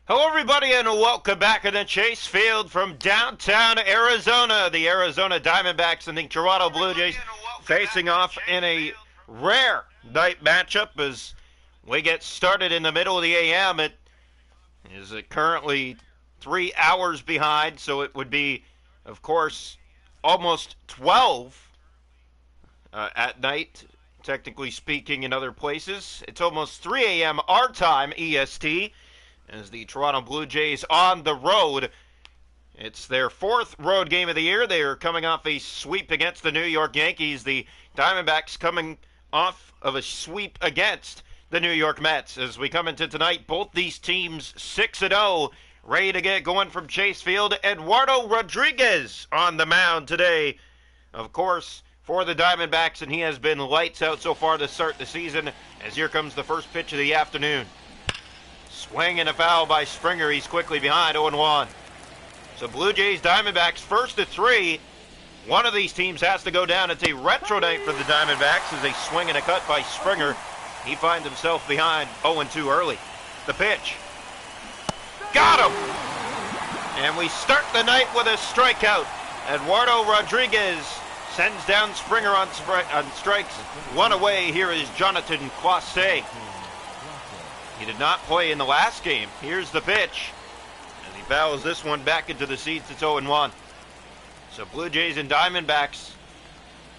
Hello, everybody, and welcome back in the Chase Field from downtown Arizona. The Arizona Diamondbacks and the Toronto Blue Jays facing off in a rare night matchup as we get started in the middle of the a.m. It is currently 3 hours behind, so it would be, of course, almost 12 at night, technically speaking, in other places. It's almost 3 a.m. our time, EST. As the Toronto Blue Jays on the road. It's their fourth road game of the year. They are coming off a sweep against the New York Yankees. The Diamondbacks coming off of a sweep against the New York Mets. As we come into tonight, both these teams 6-0, ready to get going from Chase Field. Eduardo Rodriguez on the mound today, of course, for the Diamondbacks, and he has been lights out so far to start the season, as here comes the first pitch of the afternoon. Swing and a foul by Springer. He's quickly behind, 0-1. So Blue Jays, Diamondbacks, first to 3. One of these teams has to go down. It's a retro night for the Diamondbacks as they swing and a cut by Springer. He finds himself behind 0-2 early. The pitch. Got him! And we start the night with a strikeout. Eduardo Rodriguez sends down Springer on strikes. One away. Here is Jonathan Clase. He did not play in the last game. Here's the pitch. As he fouls this one back into the seats, it's 0-1. So Blue Jays and Diamondbacks,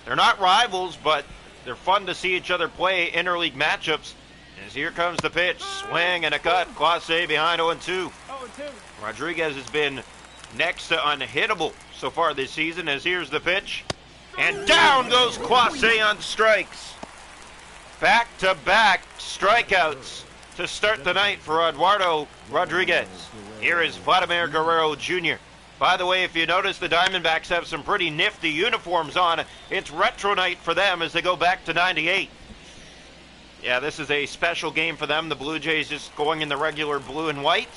they're not rivals, but they're fun to see each other play interleague matchups. As here comes the pitch. Swing and a cut. Clase behind 0-2. Rodriguez has been next to unhittable so far this season. As here's the pitch. And down goes Clase on strikes. Back-to-back strikeouts to start the night for Eduardo Rodriguez. Here is Vladimir Guerrero Jr. By the way, if you notice, the Diamondbacks have some pretty nifty uniforms on. It's retro night for them as they go back to 98. Yeah, this is a special game for them. The Blue Jays just going in the regular blue and white.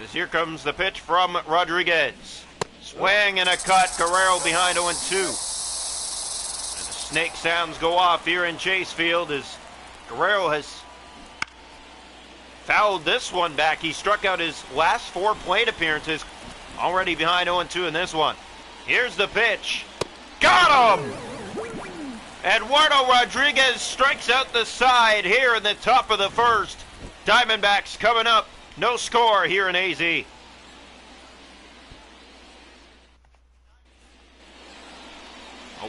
As here comes the pitch from Rodriguez. Swing and a cut. Guerrero behind 0-2. And the snake sounds go off here in Chase Field as Guerrero has fouled this one back. He struck out his last 4 plate appearances. Already behind 0-2 in this one. Here's the pitch. Got him! Eduardo Rodriguez strikes out the side here in the top of the first. Diamondbacks coming up. No score here in AZ. A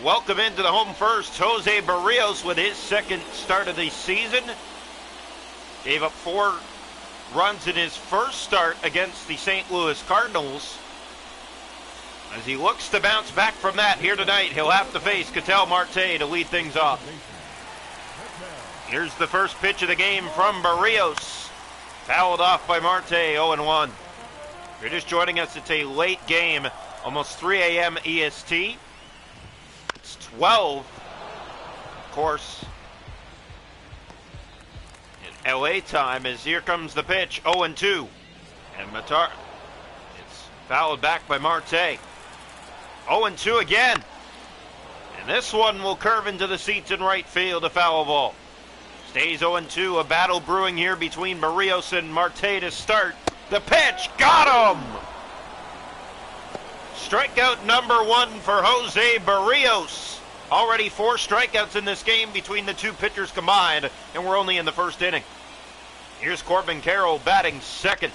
welcome into the home first. Jose Barrios with his second start of the season. Gave up 4 runs in his first start against the St. Louis Cardinals. As he looks to bounce back from that here tonight, he'll have to face Ketel Marte to lead things off. Here's the first pitch of the game from Barrios. Fouled off by Marte, 0-1. If you're just joining us, it's a late game, almost 3 a.m. EST. It's 12, of course, LA time, as here comes the pitch, 0-2. And Matar, it's fouled back by Marte. 0-2 again. And this one will curve into the seats in right field, a foul ball. Stays 0-2, a battle brewing here between Barrios and Marte to start. The pitch, got him! Strikeout number 1 for Jose Barrios. Already 4 strikeouts in this game between the two pitchers combined, and we're only in the first inning. Here's Corbin Carroll batting second.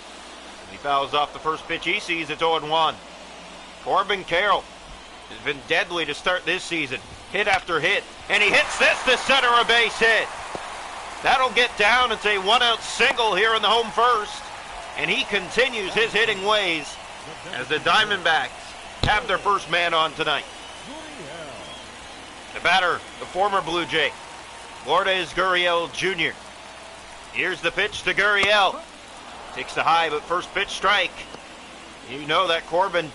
He fouls off the first pitch he sees. It's 0-1. Corbin Carroll has been deadly to start this season. Hit after hit. And he hits this to center, a base hit. That'll get down. It's a 1-out single here in the home first. And he continues his hitting ways as the Diamondbacks have their first man on tonight. The batter, the former Blue Jay, Lourdes Gurriel Jr. Here's the pitch to Gurriel. Takes the high, but first pitch strike. You know that Corbin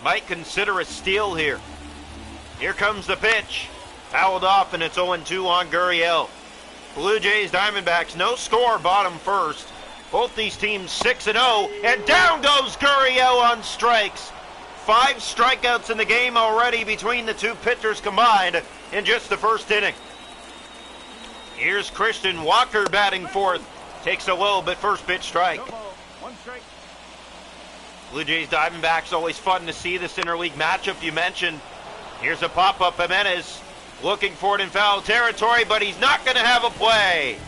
might consider a steal here. Here comes the pitch. Fouled off, and it's 0-2 on Gurriel. Blue Jays, Diamondbacks, no score, bottom first. Both these teams 6-0, and down goes Gurriel on strikes. 5 strikeouts in the game already between the two pitchers combined in just the first inning. Here's Christian Walker batting fourth. Takes a low, but first pitch strike. Blue Jays Diamondbacks, always fun to see this interleague matchup you mentioned. Here's a pop-up. Jimenez looking for it in foul territory, but he's not going to have a play.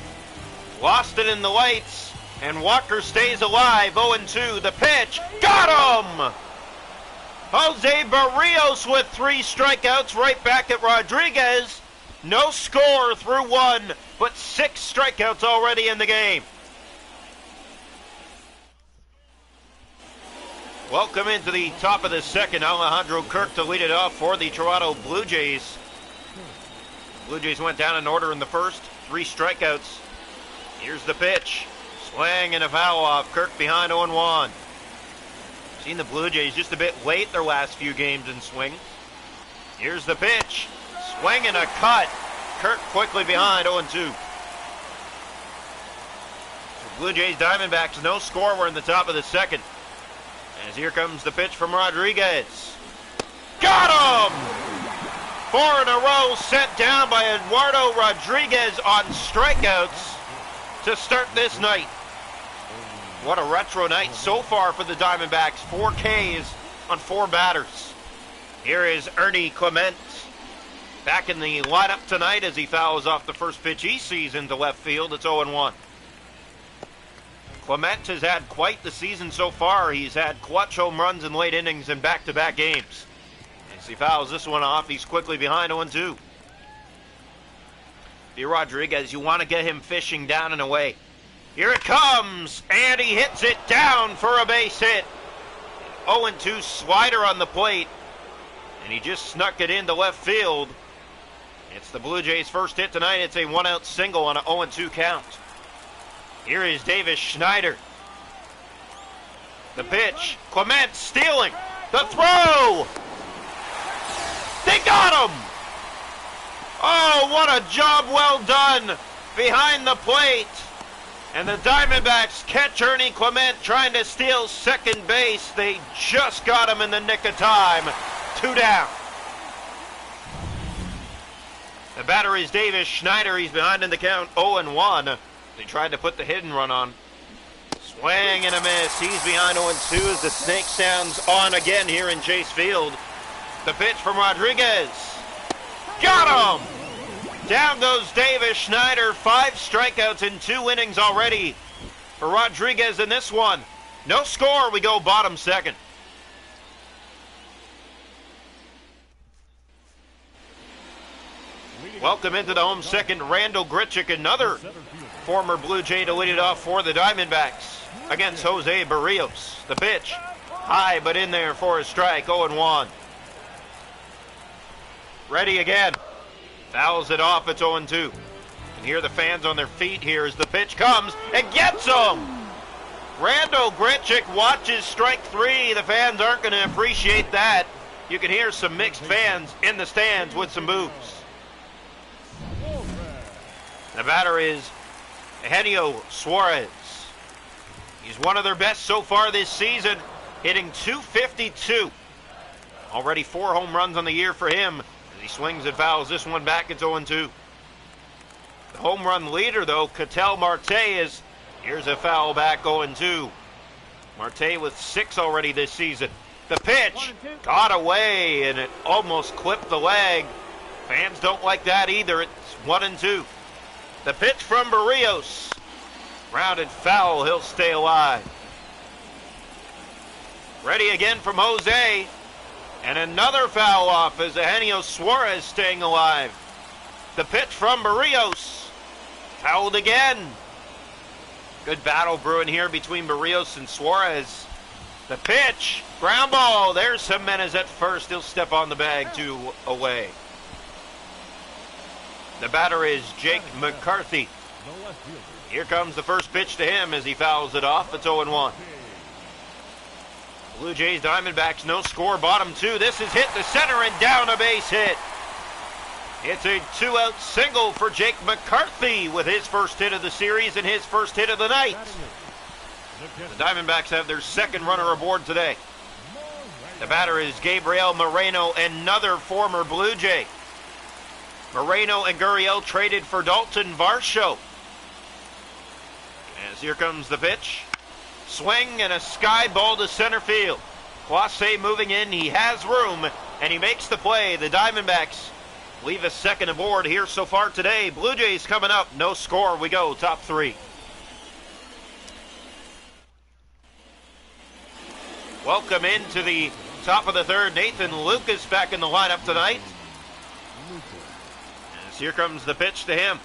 Lost it in the lights, and Walker stays alive. 0-2. The pitch. Got him! Jose Barrios with 3 strikeouts right back at Rodriguez. No score through 1, but 6 strikeouts already in the game. Welcome into the top of the second. Alejandro Kirk to lead it off for the Toronto Blue Jays. Blue Jays went down in order in the first. 3 strikeouts. Here's the pitch. Swing and a foul off. Kirk behind 0-1. Seen the Blue Jays just a bit late their last few games in swing. Here's the pitch. Swing and a cut. Kirk quickly behind 0-2. Blue Jays Diamondbacks, no score. We're in the top of the second. As here comes the pitch from Rodriguez. Got him! 4 in a row sent down by Eduardo Rodriguez on strikeouts to start this night. What a retro night so far for the Diamondbacks. 4 Ks on 4 batters. Here is Ernie Clement back in the lineup tonight as he fouls off the first pitch he sees into left field. It's 0-1. Clement has had quite the season so far. He's had clutch home runs in late innings in back-to-back games. As he fouls this one off, he's quickly behind 0-2. If you're Rodriguez, you want to get him fishing down and away. Here it comes, and he hits it down for a base hit. 0-2 slider on the plate, and he just snuck it into left field. It's the Blue Jays' first hit tonight. It's a 1-out single on an 0-2 count. Here is Davis Schneider. The pitch. Clement stealing. The throw. They got him. Oh, what a job well done behind the plate. And the Diamondbacks catch Ernie Clement trying to steal second base. They just got him in the nick of time. 2 down. The batter is Davis Schneider. He's behind in the count 0-1. They tried to put the hidden run on. Swing and a miss. He's behind 0-2 as the snake sounds on again here in Chase Field. The pitch from Rodriguez. Got him! Down goes Davis Schneider. 5 strikeouts in 2 innings already for Rodriguez in this one. No score. We go bottom second. Welcome into the home second, Randall Grichuk, another former Blue Jay, to lead it off for the Diamondbacks against Jose Barrios. The pitch, high but in there for a strike, 0-1. Ready again, fouls it off, it's 0-2. And here the fans on their feet here as the pitch comes and gets him. Randall Grichuk watches strike 3. The fans aren't going to appreciate that. You can hear some mixed fans in the stands with some boos. The batter is Eugenio Suarez. He's one of their best so far this season, hitting .252. Already 4 home runs on the year for him as he swings and fouls this one back. It's 0-2. The home run leader, though, Ketel Marte, is. Here's a foul back, 0-2. Marte with 6 already this season. The pitch got away, and it almost clipped the leg. Fans don't like that either. It's 1-2. The pitch from Barrios. Rounded foul. He'll stay alive. Ready again from Jose. And another foul off as Eugenio Suarez staying alive. The pitch from Barrios. Fouled again. Good battle brewing here between Barrios and Suarez. The pitch. Ground ball. There's Jimenez at first. He'll step on the bag 2 away. The batter is Jake McCarthy. Here comes the first pitch to him as he fouls it off. It's 0-1. Blue Jays Diamondbacks, no score, bottom 2. This is hit to center and down, a base hit. It's a 2-out single for Jake McCarthy with his first hit of the series and his first hit of the night. The Diamondbacks have their second runner aboard today. The batter is Gabriel Moreno, another former Blue Jay. Moreno and Gurriel traded for Dalton Varsho. As here comes the pitch. Swing and a sky ball to center field. Clase moving in. He has room, and he makes the play. The Diamondbacks leave a second aboard here so far today. Blue Jays coming up. No score. We go top three. Welcome into the top of the third. Nathan Lucas back in the lineup tonight. As here comes the pitch to him.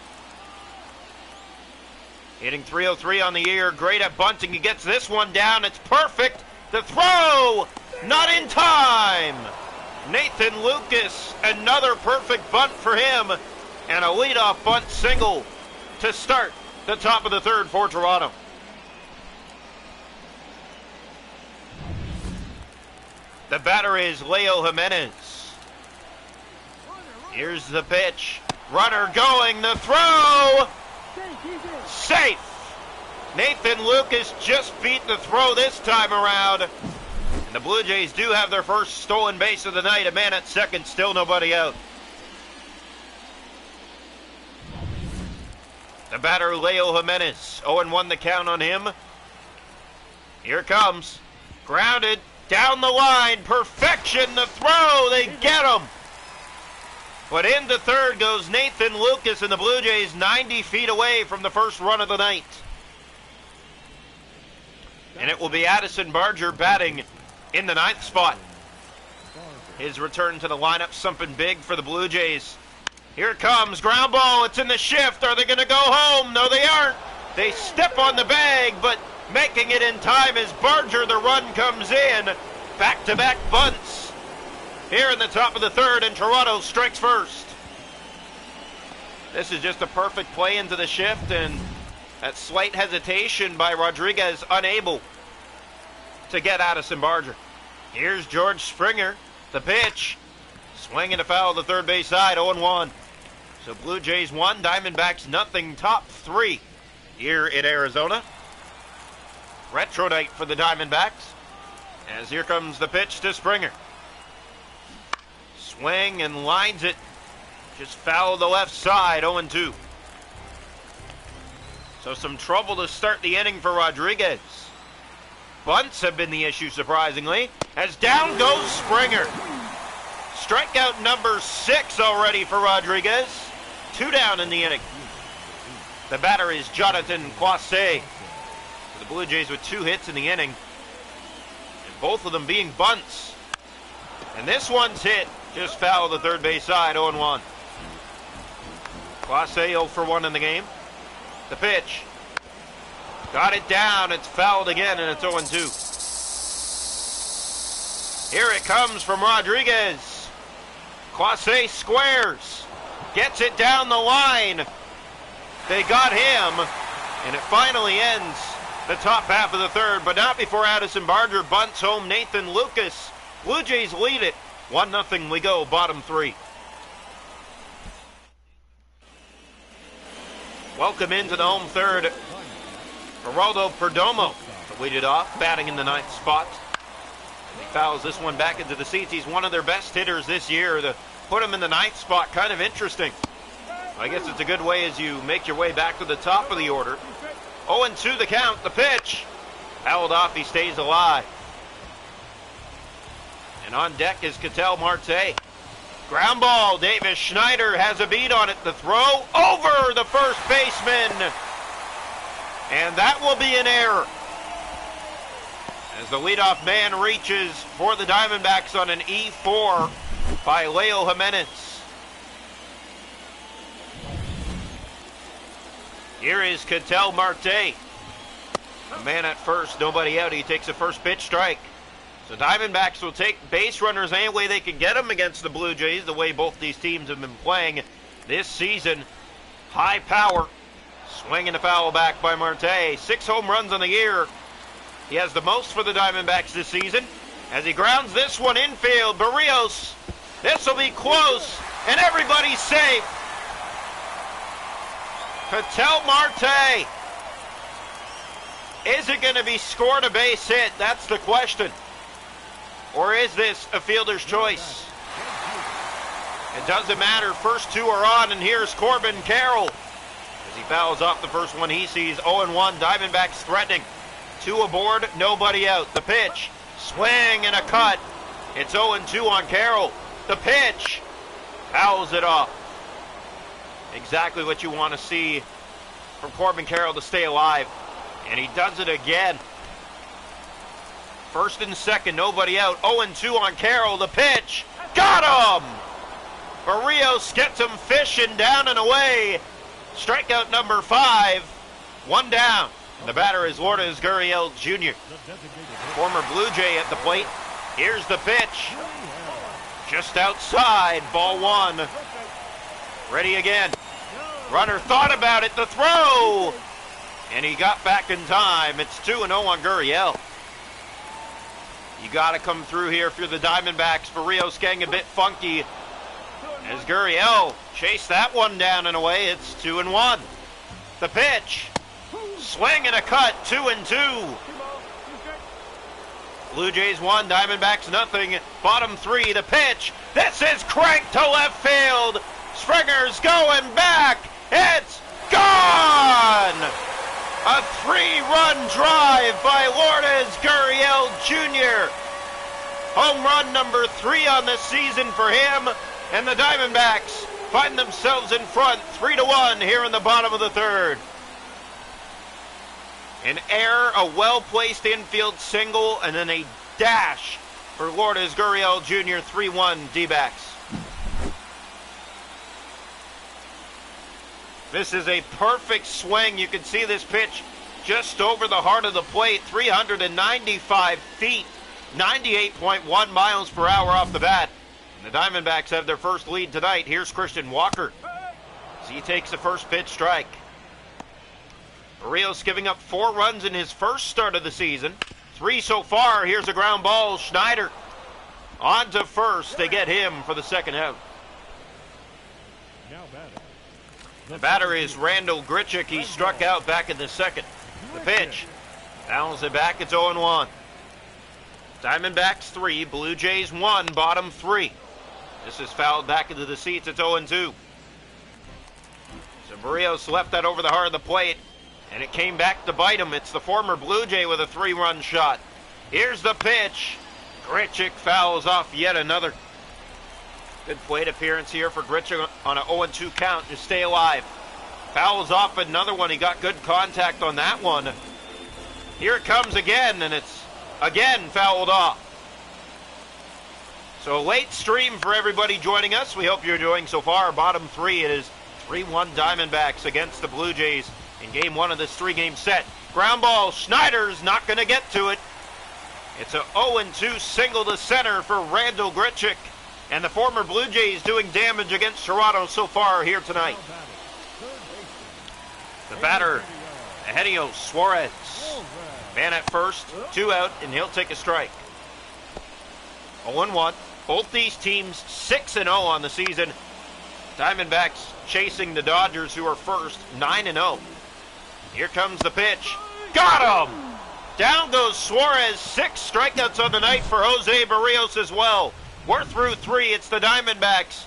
Hitting .303 on the year. Great at bunting. He gets this one down. It's perfect. The throw, not in time. Nathan Lucas, another perfect bunt for him, and a leadoff bunt single to start the top of the third for Toronto. The batter is Leo Jimenez. Here's the pitch. Runner going, the throw, safe. Nathan Lucas just beat the throw this time around. And the Blue Jays do have their first stolen base of the night. A man at second, still nobody out. The batter, Leo Jimenez. 0-1 the count on him. Here comes. Grounded. Down the line. Perfection. The throw. They get him. But into third goes Nathan Lucas, and the Blue Jays 90 feet away from the first run of the night. And it will be Addison Barger batting in the ninth spot. His return to the lineup, something big for the Blue Jays. Here it comes, ground ball, it's in the shift. Are they going to go home? No, they aren't. They step on the bag, but making it in time as Barger, the run comes in. Back-to-back bunts here in the top of the third, and Toronto strikes first. This is just a perfect play into the shift, and that slight hesitation by Rodriguez, unable to get Addison Barger. Here's George Springer, the pitch. Swing and a foul to the third base side, 0-1. So Blue Jays 1, Diamondbacks nothing, top three here in Arizona. Retro night for the Diamondbacks, as here comes the pitch to Springer. Swing and lines it, just foul the left side, 0-2. So some trouble to start the inning for Rodriguez. Bunts have been the issue, surprisingly, as down goes Springer. Strikeout number 6 already for Rodriguez. 2 down in the inning. The batter is Jonathan Clase. The Blue Jays with 2 hits in the inning, and both of them being bunts. And this one's hit, just foul the third base side, 0-1. Clase 0 for 1 in the game. The pitch. Got it down. It's fouled again, and it's 0-2. Here it comes from Rodriguez. Clase squares. Gets it down the line. They got him, and it finally ends the top half of the third, but not before Addison Barger bunts home Nathan Lucas. Blue Jays lead it. 1-0 we go, bottom three. Welcome into the home third, Geraldo Perdomo to lead it off, batting in the ninth spot. He fouls this one back into the seats. He's one of their best hitters this year. To put him in the ninth spot, kind of interesting. I guess it's a good way as you make your way back to the top of the order. 0-2 the count, the pitch. Fouled off, he stays alive. And on deck is Ketel Marte. Ground ball, Davis Schneider has a beat on it. The throw over the first baseman. And that will be an error, as the leadoff man reaches for the Diamondbacks on an E4 by Leo Jimenez. Here is Ketel Marte. A man at first, nobody out. He takes a first pitch strike. So Diamondbacks will take base runners any way they can get them against the Blue Jays, the way both these teams have been playing this season. High power. Swing and a foul back by Marte. 6 home runs on the year. He has the most for the Diamondbacks this season. As he grounds this one infield, Barrios. This will be close, and everybody's safe. Ketel Marte. Is it going to be scored a base hit? That's the question. Or is this a fielder's choice? It doesn't matter. First 2 are on, and here's Corbin Carroll. As he fouls off the first one he sees, 0-1, Diamondbacks threatening. Two aboard, nobody out. The pitch, swing and a cut. It's 0-2 on Carroll. The pitch, fouls it off. Exactly what you want to see from Corbin Carroll to stay alive. And he does it again. First and second, nobody out. 0-2 on Carroll. The pitch, got him! Barrios gets him fishing down and away. Strikeout number 5. One down. The batter is Lourdes Gurriel Jr. Former Blue Jay at the plate. Here's the pitch. Just outside, ball 1. Ready again. Runner thought about it, the throw! And he got back in time. It's 2-0 on Gurriel. You got to come through here if you're the Diamondbacks. Barrios getting a bit funky as Gurriel chased that one down and away. It's 2-1. The pitch. Swing and a cut, 2-2. Blue Jays 1, Diamondbacks nothing. Bottom 3, the pitch. This is cranked to left field. Springer's going back. It's gone! A 3-run drive by Lourdes Gurriel Jr. Home run number 3 on the season for him. And the Diamondbacks find themselves in front 3-1 here in the bottom of the third. An error, a well-placed infield single, and then a dash for Lourdes Gurriel Jr. 3-1 D-backs. This is a perfect swing. You can see this pitch just over the heart of the plate, 395 feet, 98.1 miles per hour off the bat. And the Diamondbacks have their first lead tonight. Here's Christian Walker as he takes the first pitch strike. Barrios giving up 4 runs in his first start of the season. 3 so far. Here's a ground ball. Schneider on to first. They get him for the second out. The batter is Randall Grichuk. He struck out back in the second. The pitch. Fouls it back. It's 0-1. Diamondbacks 3, Blue Jays 1, bottom 3. This is fouled back into the seats. It's 0-2. So Barrios left that over the heart of the plate, and it came back to bite him. It's the former Blue Jay with a 3-run shot. Here's the pitch. Grichuk fouls off yet another. Good plate appearance here for Grichuk on an 0-2 count to stay alive. Fouls off another one. He got good contact on that one. Here it comes again, and it's again fouled off. So a late stream for everybody joining us. We hope you're enjoying so far. Bottom 3, it is 3-1 Diamondbacks against the Blue Jays in game 1 of this 3-game set. Ground ball, Schneider's not going to get to it. It's a 0-2 single to center for Randall Grichuk. And the former Blue Jays doing damage against Toronto so far here tonight. The batter, Eugenio Suarez. Man at first, 2 out, and he'll take a strike. 0-1. Both these teams 6-0 on the season. Diamondbacks chasing the Dodgers, who are first, 9-0. Here comes the pitch. Got him! Down goes Suarez. 6 strikeouts on the night for Jose Barrios as well. We're through 3. It's the Diamondbacks.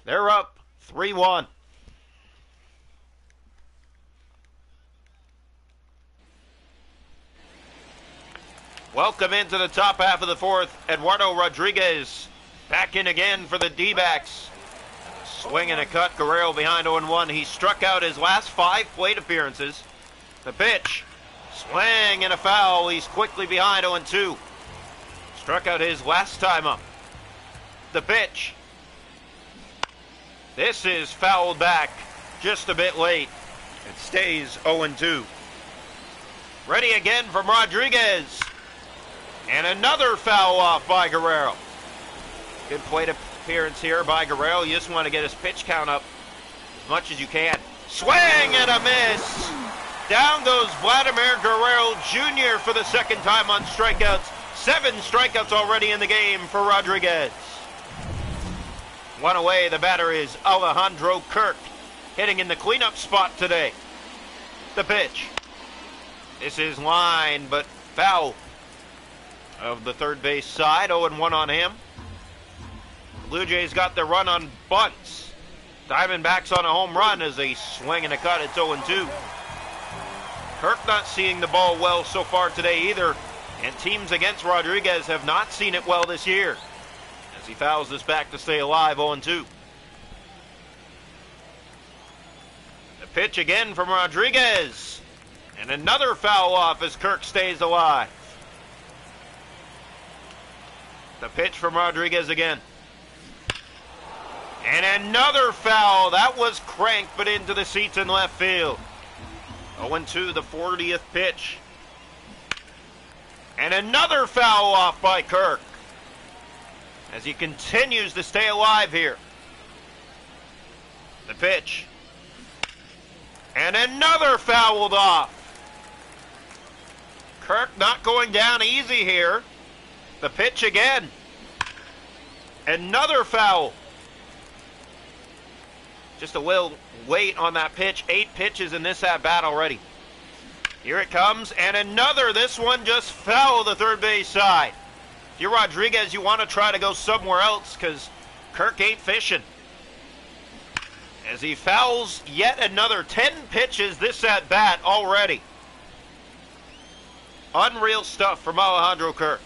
They're up 3-1. Welcome into the top half of the fourth. Eduardo Rodriguez back in again for the D-backs. Swing and a cut. Guerrero behind 0-1. He struck out his last 5 plate appearances. The pitch. Swing and a foul. He's quickly behind 0-2. Struck out his last time up. The pitch. This is fouled back just a bit late. It stays 0-2. Ready again from Rodriguez. And another foul off by Guerrero. Good plate appearance here by Guerrero. You just want to get his pitch count up as much as you can. Swing and a miss. Down goes Vladimir Guerrero Jr. for the second time on strikeouts. 7 strikeouts already in the game for Rodriguez. One away, the batter is Alejandro Kirk, hitting in the cleanup spot today. The pitch. This is line, but foul of the third base side. 0-1 on him. Blue Jays got their run on bunts. Diamondbacks on a home run as they swing and a cut. It's 0-2. Kirk not seeing the ball well so far today either, and teams against Rodriguez have not seen it well this year. As he fouls this back to stay alive, 0-2. The pitch again from Rodriguez, and another foul off as Kirk stays alive. The pitch from Rodriguez again. And another foul. That was cranked, but into the seats in left field. 0-2, the 40th pitch. And another foul off by Kirk as he continues to stay alive here. The pitch. And another fouled off. Kirk not going down easy here. The pitch again. Another foul. Just a little wait on that pitch. 8 pitches in this at-bat already. Here it comes, and another. This one just fell the third base side. If you're Rodriguez, you want to try to go somewhere else because Kirk ain't fishing. As he fouls yet another 10 pitches this at-bat already. Unreal stuff from Alejandro Kirk.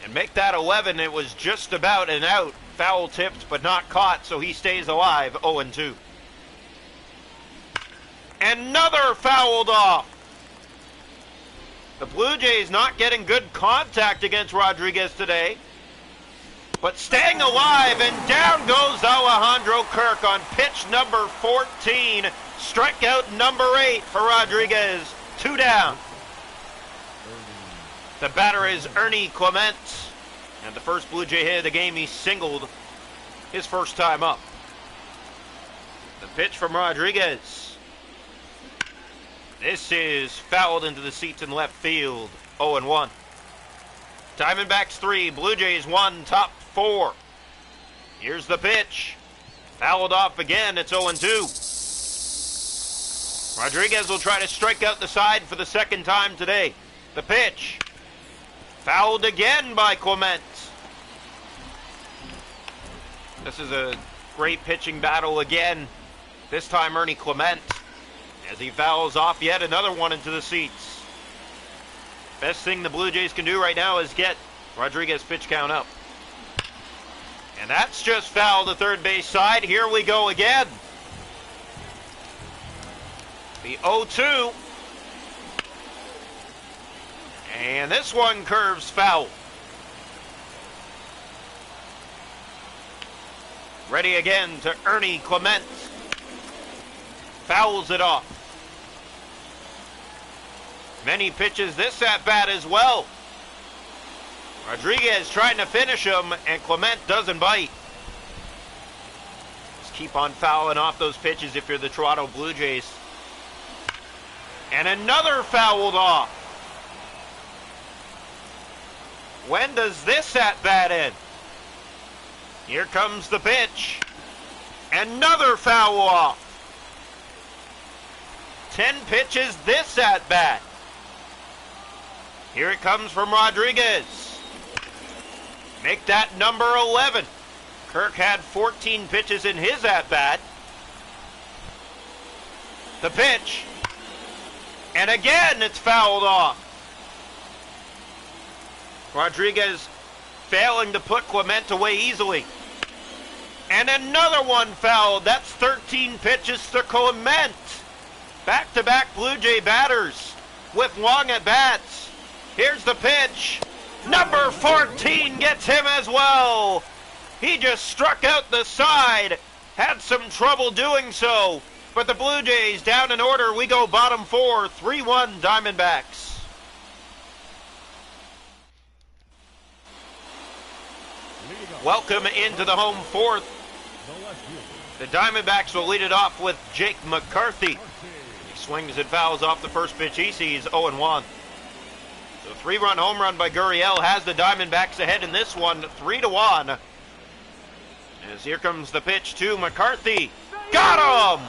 And make that 11. It was just about an out. Foul tipped but not caught, so he stays alive. 0-2. Another fouled off. The Blue Jays not getting good contact against Rodriguez today, but staying alive, and down goes Alejandro Kirk on pitch number 14. Strikeout number 8 for Rodriguez. 2 down. The batter is Ernie Clement. And the first Blue Jay hit of the game, he singled his first time up. The pitch from Rodriguez. This is fouled into the seats in left field. 0-1. Diamondbacks 3, Blue Jays 1, top 4. Here's the pitch. Fouled off again. It's 0-2. Rodriguez will try to strike out the side for the second time today. The pitch. Fouled again by Clement. This is a great pitching battle again. This time Ernie Clement as he fouls off yet another one into the seats. Best thing the Blue Jays can do right now is get Rodriguez pitch count up. And that's just fouled the third base side. Here we go again. The 0-2. And this one curves foul. Ready again to Ernie Clement. Fouls it off. Many pitches this at-bat as well. Rodriguez trying to finish him, and Clement doesn't bite. Just keep on fouling off those pitches if you're the Toronto Blue Jays. And another fouled off. When does this at-bat end? Here comes the pitch. Another foul off. 10 pitches this at-bat. Here it comes from Rodriguez. Make that number 11. Kirk had 14 pitches in his at-bat. The pitch. And again, it's fouled off. Rodriguez failing to put Clement away easily. And another one fouled. That's 13 pitches to Clement. Back-to-back Blue Jay batters with long at-bats. Here's the pitch. Number 14 gets him as well. He just struck out the side. Had some trouble doing so. But the Blue Jays down in order. We go bottom 4, 3-1 Diamondbacks. Welcome into the home fourth. The Diamondbacks will lead it off with Jake McCarthy. He swings and fouls off the first pitch he sees, 0-1. So 3-run home run by Gurriel has the Diamondbacks ahead in this one, 3-1. As here comes the pitch to McCarthy. Got him!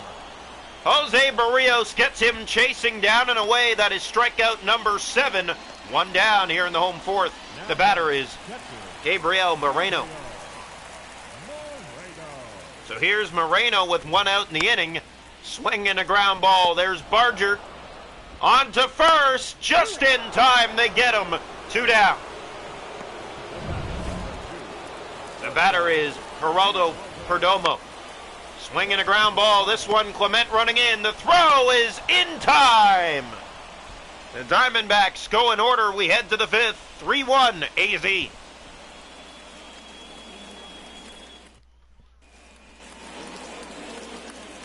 Jose Barrios gets him chasing down and away. That is strikeout number 7. 1 down here in the home fourth. The batter is Gabriel Moreno. So here's Moreno with 1 out in the inning. Swing and a ground ball. There's Barger. On to first, just in time, they get him. 2 down. The batter is Geraldo Perdomo. Swinging a ground ball, this one Clement running in. The throw is in time. The Diamondbacks go in order. We head to the 5th, 3-1 AZ.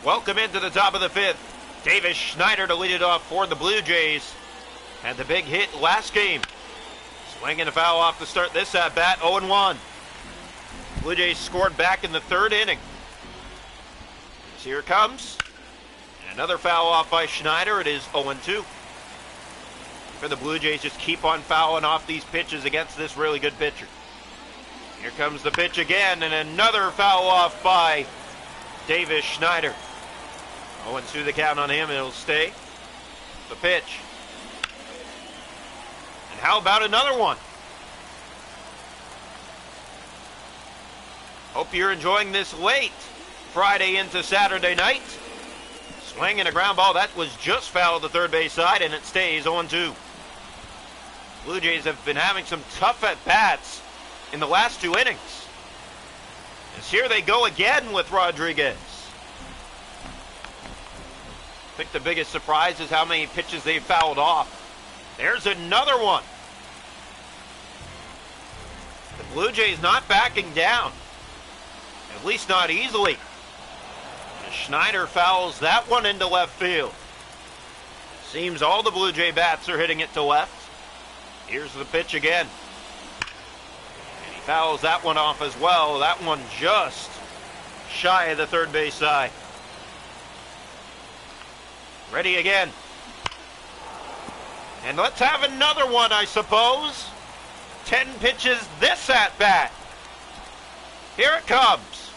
Welcome into the top of the 5th. Davis Schneider to lead it off for the Blue Jays. Had the big hit last game. Swinging a foul off to start this at bat, 0-1. Blue Jays scored back in the 3rd inning. So here it comes. Another foul off by Schneider. It is 0-2. For the Blue Jays, just keep on fouling off these pitches against this really good pitcher. Here comes the pitch again, and another foul off by Davis Schneider. 0-2 the count on him. It'll stay. The pitch. And how about another one? Hope you're enjoying this late Friday into Saturday night. Swinging a ground ball. That was just foul to the third base side, and it stays 0-2. Blue Jays have been having some tough at-bats in the last 2 innings. As here they go again with Rodriguez. I think the biggest surprise is how many pitches they've fouled off. There's another one. The Blue Jays not backing down. At least not easily. And Schneider fouls that one into left field. Seems all the Blue Jay bats are hitting it to left. Here's the pitch again. And he fouls that one off as well. That one just shy of the third base side. Ready again. And let's have another one, I suppose. 10 pitches this at bat. Here it comes.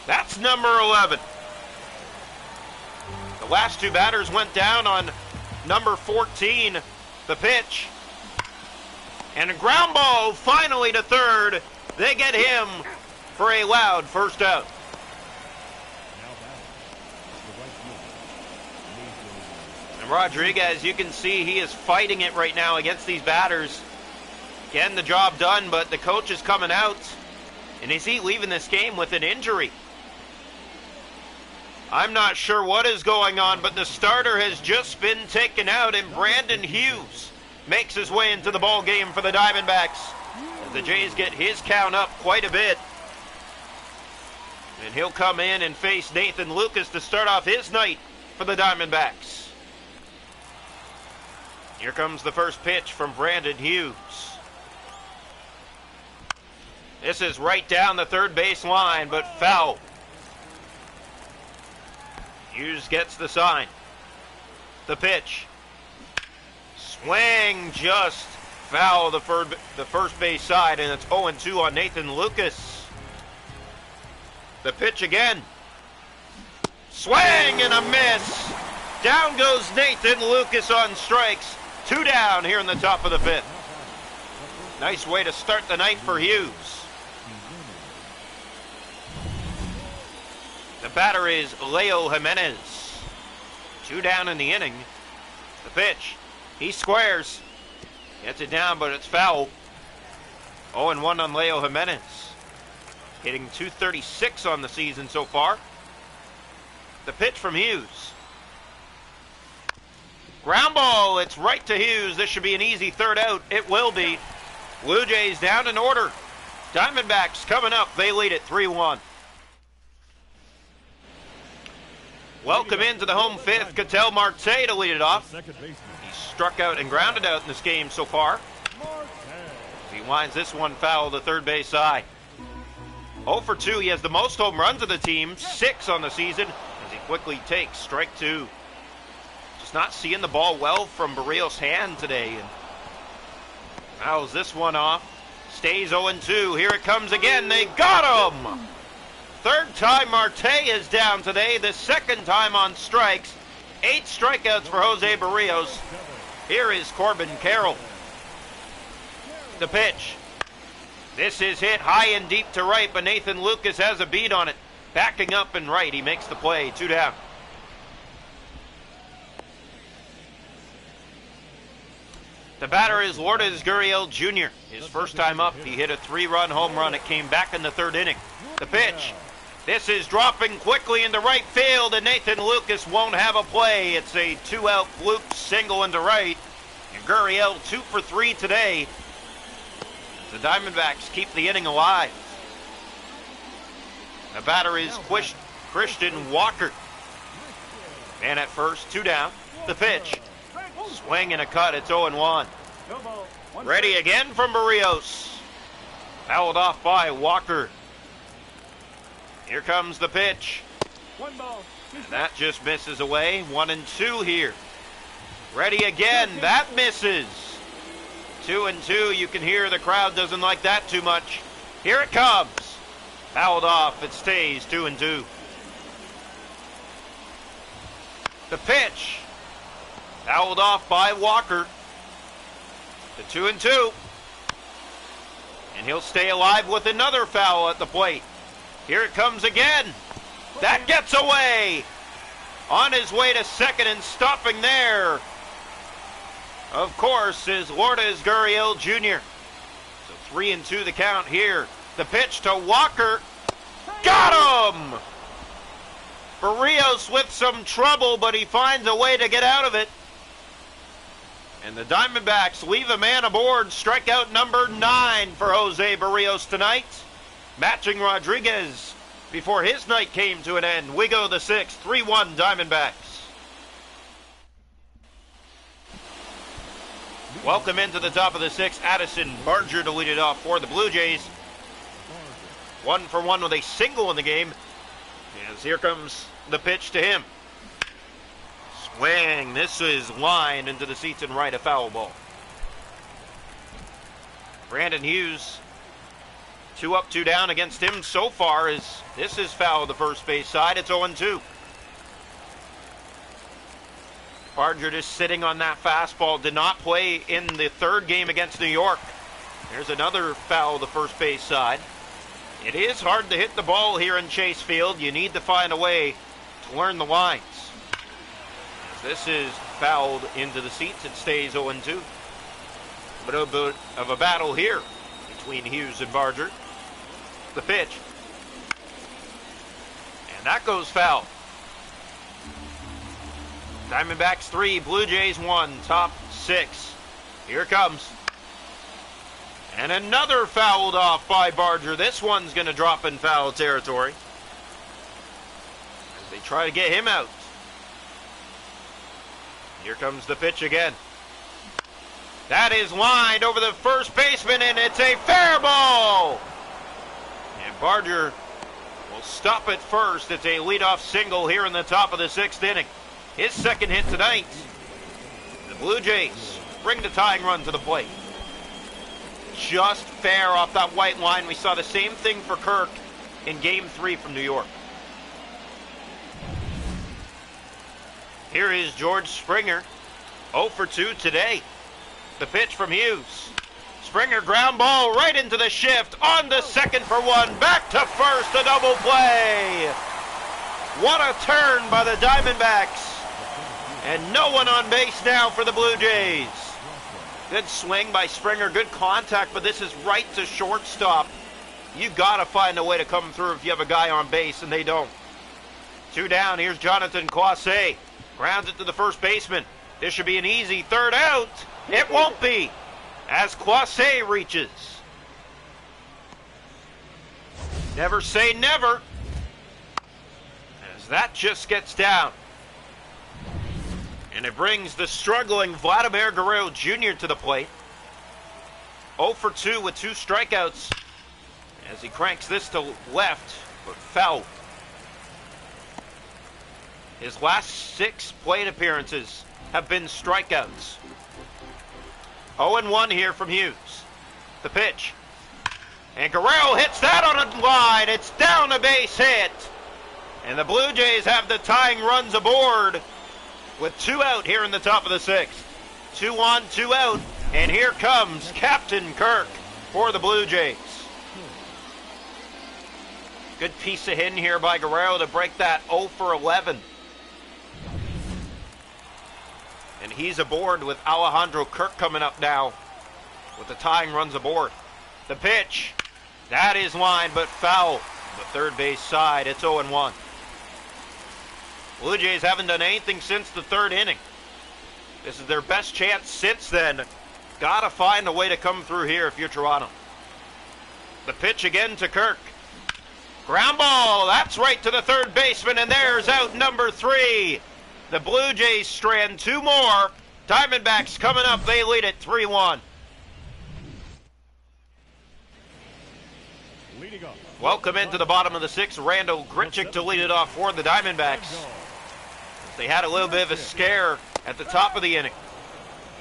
That's number 11. The last 2 batters went down on number 14. The pitch. And a ground ball finally to third. They get him for a loud first out. And Rodriguez, you can see he is fighting it right now against these batters. Getting the job done, but the coach is coming out. And is he leaving this game with an injury? I'm not sure what is going on, but the starter has just been taken out, and Brandon Hughes makes his way into the ball game for the Diamondbacks. As the Jays get his count up quite a bit. And he'll come in and face Nathan Lucas to start off his night for the Diamondbacks. Here comes the first pitch from Brandon Hughes. This is right down the third base line, but foul. Hughes gets the sign. The pitch. Swing, just foul the first base side, and it's 0-2 on Nathan Lucas. The pitch again. Swing and a miss. Down goes Nathan Lucas on strikes. 2 down here in the top of the 5th. Nice way to start the night for Hughes. The batter is Leo Jimenez. 2 down in the inning. The pitch. He squares. Gets it down, but it's foul. 0-1 on Leo Jimenez. Hitting .236 on the season so far. The pitch from Hughes. Ground ball. It's right to Hughes. This should be an easy third out. It will be. Blue Jays down in order. Diamondbacks coming up. They lead it 3-1. Welcome into the home 5th, Ketel Marte to lead it off. He struck out and grounded out in this game so far. He winds this one foul to the third base side. 0 for 2. He has the most home runs of the team, 6 on the season, as he quickly takes strike 2. Just not seeing the ball well from Barrios' hand today. And fouls this one off. Stays 0-2. Here it comes again. They got him! 3rd time Marte is down today, the 2nd time on strikes. 8 strikeouts for Jose Barrios. Here is Corbin Carroll. The pitch. This is hit high and deep to right, but Nathan Lucas has a beat on it. Backing up and right, he makes the play. 2 down. The batter is Lourdes Gurriel Jr. His first time up, he hit a 3-run home run. It came back in the third inning. The pitch. This is dropping quickly into right field, and Nathan Lucas won't have a play. It's a 2-out fluke single into right. And Gurriel 2 for 3 today. The Diamondbacks keep the inning alive. The batter is Christian Walker. Man at first, 2 down. The pitch. Swing and a cut. It's 0-1. Ready again from Barrios. Fouled off by Walker. Here comes the pitch. And that just misses away. 1-2 here. Ready again. That misses. 2-2. You can hear the crowd doesn't like that too much. Here it comes. Fouled off. It stays 2-2. The pitch. Fouled off by Walker. The 2-2. And he'll stay alive with another foul at the plate. Here it comes again. That gets away. On his way to second and stopping there, of course, is Lourdes Gurriel Jr. So 3-2 the count here. The pitch to Walker. Got him! Barrios with some trouble, but he finds a way to get out of it. And the Diamondbacks leave a man aboard. Strikeout number 9 for Jose Barrios tonight. Matching Rodriguez before his night came to an end. We go the 6th, 3-1 Diamondbacks. Welcome into the top of the 6th. Addison Barger to lead it off for the Blue Jays. 1 for 1 with a single in the game. As here comes the pitch to him. Swing. This is lined into the seats and right, a foul ball. Brandon Hughes, 2 up, 2 down against him so far. This is foul the first base side. It's 0-2. Barger just sitting on that fastball. Did not play in the third game against New York. There's another foul the first base side. It is hard to hit the ball here in Chase Field. You need to find a way to learn the lines. As this is fouled into the seats, it stays 0-2. But a bit of a battle here between Hughes and Barger. The pitch. And that goes foul. Diamondbacks 3, Blue Jays 1, top 6. Here it comes. And another fouled off by Barger. This one's going to drop in foul territory as they try to get him out. Here comes the pitch again. That is lined over the first baseman, and it's a fair ball. And Barger will stop it first. It's a leadoff single here in the top of the 6th inning. His second hit tonight. The Blue Jays bring the tying run to the plate. Just fair off that white line. We saw the same thing for Kirk in Game 3 from New York. Here is George Springer, 0 for 2 today. The pitch from Hughes. Springer ground ball right into the shift. On to second for 1. Back to first, a double play. What a turn by the Diamondbacks. And no one on base now for the Blue Jays. Good swing by Springer, good contact, but this is right to shortstop. You got to find a way to come through if you have a guy on base, and they don't. 2 down, here's Jonathan Clase. Grounds it to the first baseman. This should be an easy third out. It won't be, as Clase reaches. Never say never, as that just gets down. And it brings the struggling Vladimir Guerrero Jr. to the plate. 0 for 2 with 2 strikeouts as he cranks this to left, but foul. His last 6 plate appearances have been strikeouts. 0-1 here from Hughes. The pitch. And Guerrero hits that on a line. It's down a base hit. And the Blue Jays have the tying runs aboard with 2 out here in the top of the 6th. 2 on, 2 out. And here comes Captain Kirk for the Blue Jays. Good piece of hitting here by Guerrero to break that 0 for 11. And he's aboard with Alejandro Kirk coming up now with the tying runs aboard. The pitch. That is line, but foul. The third base side, it's 0-1. Blue Jays haven't done anything since the third inning. This is their best chance since then. Gotta find a way to come through here if you're Toronto. The pitch again to Kirk. Ground ball, that's right to the third baseman, and there's out number 3. The Blue Jays strand 2 more. Diamondbacks coming up, they lead it 3-1. Welcome into the bottom of the 6th. Randall Grichuk to lead it off for the Diamondbacks. They had a little bit of a scare at the top of the inning.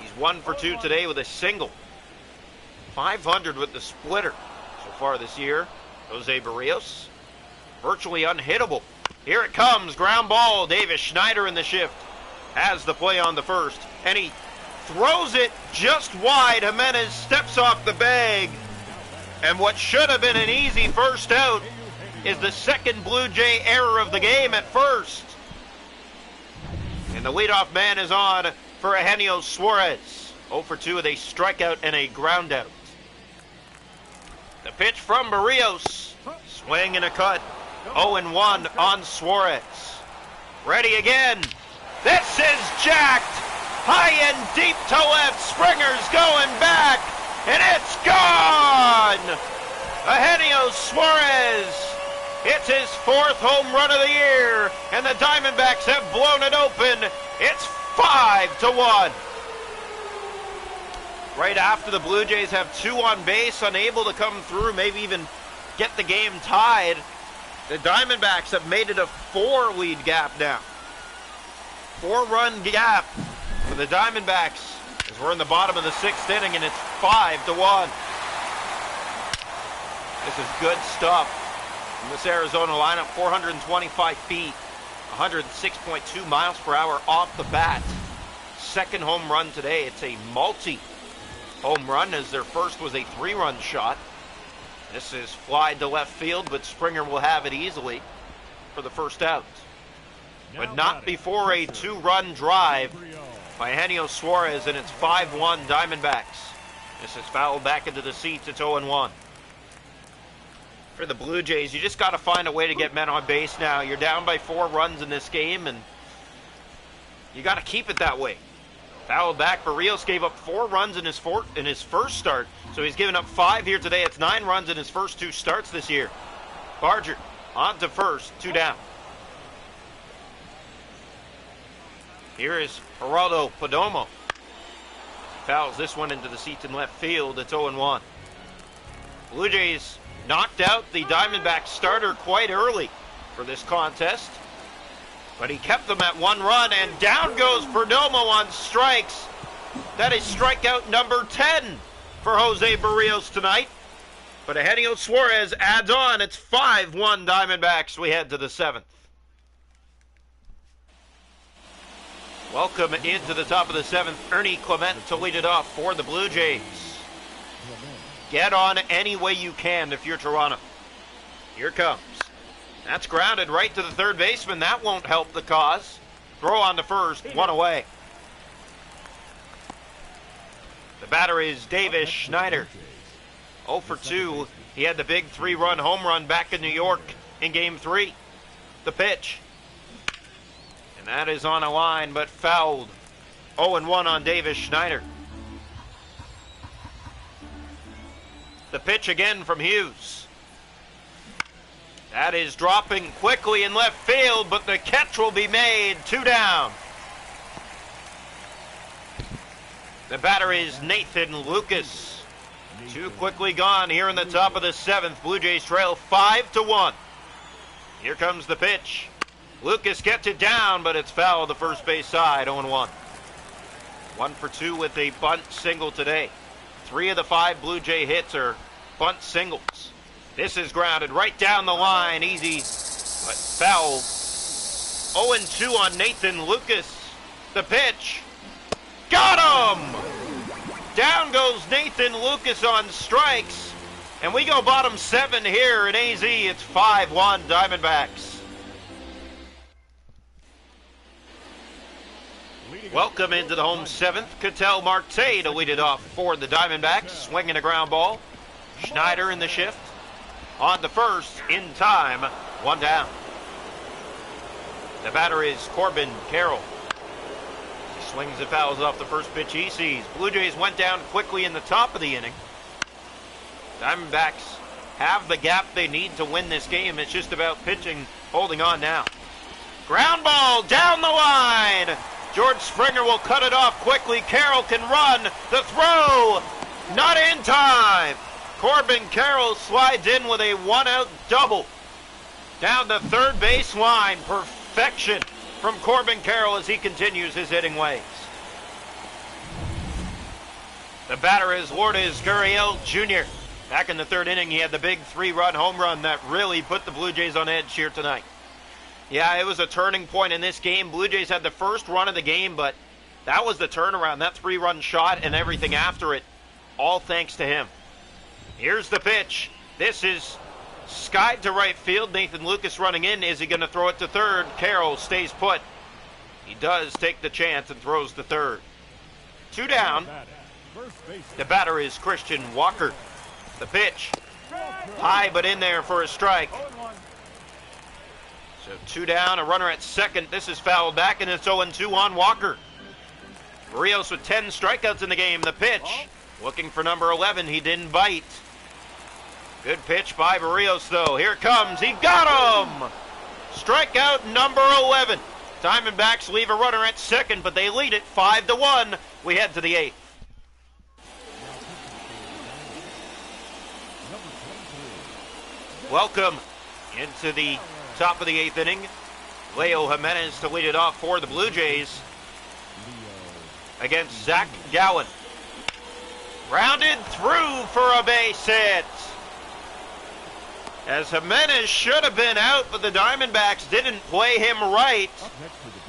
He's 1 for 2 today with a single. 500 with the splitter so far this year. Jose Barrios, virtually unhittable. Here it comes, ground ball. Davis Schneider in the shift has the play on the first, and he throws it just wide. Jimenez steps off the bag, and what should have been an easy first out is the second Blue Jay error of the game at first. And the leadoff man is on for Eugenio Suarez. 0 for 2 with a strikeout and a ground out. The pitch from Barrios. Swing and a cut. 0-1 on Suarez. Ready again. This is jacked. High and deep to left. Springer's going back. And it's gone. Eugenio Suarez. It's his 4th home run of the year. And the Diamondbacks have blown it open. It's 5-1. Right after the Blue Jays have 2 on base, unable to come through, maybe even get the game tied, the Diamondbacks have made it a 4-lead gap now. 4-run gap for the Diamondbacks as we're in the bottom of the 6th inning, and it's 5-1. This is good stuff from this Arizona lineup. 425 feet, 106.2 miles per hour off the bat. 2nd home run today. It's a multi-home run, as their first was a 3-run shot. This is fly to left field, but Springer will have it easily for the first out. But not before a 2-run drive by Eugenio Suarez, and it's 5-1 Diamondbacks. This is fouled back into the seats. It's 0-1. For the Blue Jays, you just got to find a way to get men on base now. You're down by 4 runs in this game, and you got to keep it that way. Fouled back. Barrios gave up 4 runs in his first start, so he's given up 5 here today. It's 9 runs in his first 2 starts this year. Barger on to first, 2 down. Here is Geraldo Perdomo. Fouls this one into the seats in left field. It's 0-1. Blue Jays knocked out the Diamondbacks starter quite early for this contest, but he kept them at 1 run, and down goes Perdomo on strikes. That is strikeout number 10 for Jose Barrios tonight. But Eugenio Suarez adds on. It's 5-1 Diamondbacks. We head to the 7th. Welcome into the top of the 7th. Ernie Clement to lead it off for the Blue Jays. Get on any way you can if you're Toronto. Here comes. That's grounded right to the third baseman. That won't help the cause. Throw on to first. 1 away. The batter is Davis Schneider. 0 for 2. He had the big 3-run home run back in New York in Game 3. The pitch. And that is on a line, but fouled. 0-1 on Davis Schneider. The pitch again from Hughes. That is dropping quickly in left field, but the catch will be made. 2 down. The batter is Nathan Lucas. 2 quickly gone here in the top of the 7th. Blue Jays trail 5-1. Here comes the pitch. Lucas gets it down, but it's foul the first base side. 0-1. 1 for 2 with a bunt single today. 3 of the 5 Blue Jay hits are bunt singles. This is grounded right down the line. Easy, but foul. 0-2 on Nathan Lucas. The pitch. Got him! Down goes Nathan Lucas on strikes. And we go bottom 7 here in AZ. It's 5-1 Diamondbacks. Welcome into the home seventh. Cattell Marte to lead it off for the Diamondbacks. Swinging a ground ball. Schneider in the shift. On the first, in time, one down. The batter is Corbin Carroll. He swings and fouls off the first pitch he sees. Blue Jays went down quickly in the top of the inning. Diamondbacks have the gap they need to win this game. It's just about pitching, holding on now. Ground ball down the line. George Springer will cut it off quickly. Carroll can run. The throw, not in time. Corbin Carroll slides in with a one-out double. Down the third base line. Perfection from Corbin Carroll as he continues his hitting ways. The batter is Lourdes Gurriel Jr. Back in the third inning, he had the big 3-run home run that really put the Blue Jays on edge here tonight. Yeah, it was a turning point in this game. Blue Jays had the first run of the game, but that was the turnaround. That 3-run shot and everything after it, all thanks to him. Here's the pitch. This is skied to right field. Nathan Lucas running in. Is he going to throw it to third? Carroll stays put. He does take the chance and throws to third. 2 down. The batter is Christian Walker. The pitch. High but in there for a strike. So 2 down, a runner at second. This is fouled back, and it's 0-2 on Walker. Rios with 10 strikeouts in the game. The pitch. Looking for number 11. He didn't bite. Good pitch by Barrios, though. Here it comes. He got him! Strikeout number 11. Diamondbacks leave a runner at second, but they lead it 5-1. We head to the 8th. Welcome into the top of the 8th inning. Leo Jimenez to lead it off for the Blue Jays against Zach Gowen. Rounded through for a base hit. As Jimenez should have been out, but the Diamondbacks didn't play him right.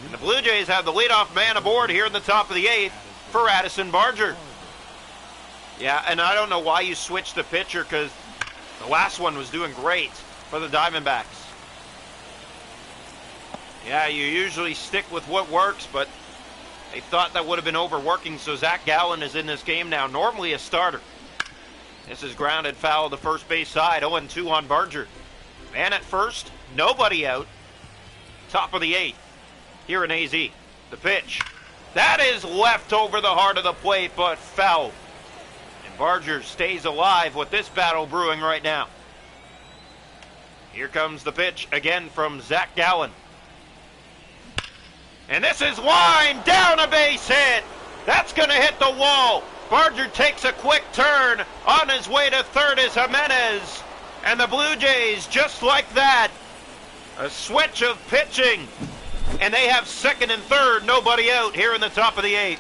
And the Blue Jays have the leadoff man aboard here in the top of the 8th for Addison Barger. Yeah, and I don't know why you switched the pitcher, because the last one was doing great for the Diamondbacks. Yeah, you usually stick with what works, but they thought that would have been overworking, so Zach Gowen is in this game now, normally a starter. This is grounded foul the first base side, 0-2 on Barger. Man at first, nobody out. Top of the 8th, here in AZ. The pitch. That is left over the heart of the plate, but foul. And Barger stays alive with this battle brewing right now. Here comes the pitch again from Zach Gowen. And this is line down a base hit. That's going to hit the wall. Barger takes a quick turn. On his way to third is Jimenez. And the Blue Jays, just like that, a switch of pitching. And they have second and third, nobody out here in the top of the 8th.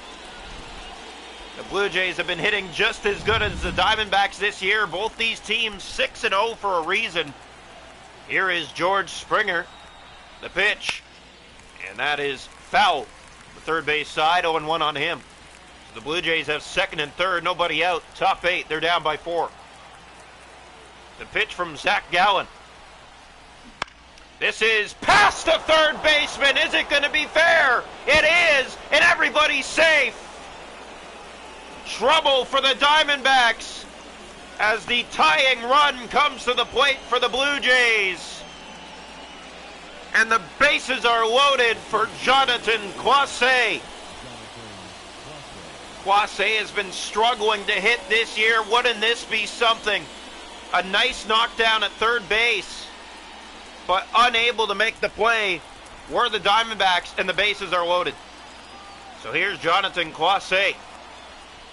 The Blue Jays have been hitting just as good as the Diamondbacks this year. Both these teams 6-0 for a reason. Here is George Springer. The pitch. And that is foul. The third base side, 0-1 on him. The Blue Jays have second and third, nobody out. Top 8, they're down by 4. The pitch from Zach Gowen. This is past the third baseman. Is it going to be fair? It is, and everybody's safe. Trouble for the Diamondbacks as the tying run comes to the plate for the Blue Jays. And the bases are loaded for Jonathan Clase. Clase has been struggling to hit this year. Wouldn't this be something? A nice knockdown at third base, but unable to make the play. We're the Diamondbacks, and the bases are loaded. So here's Jonathan Clase.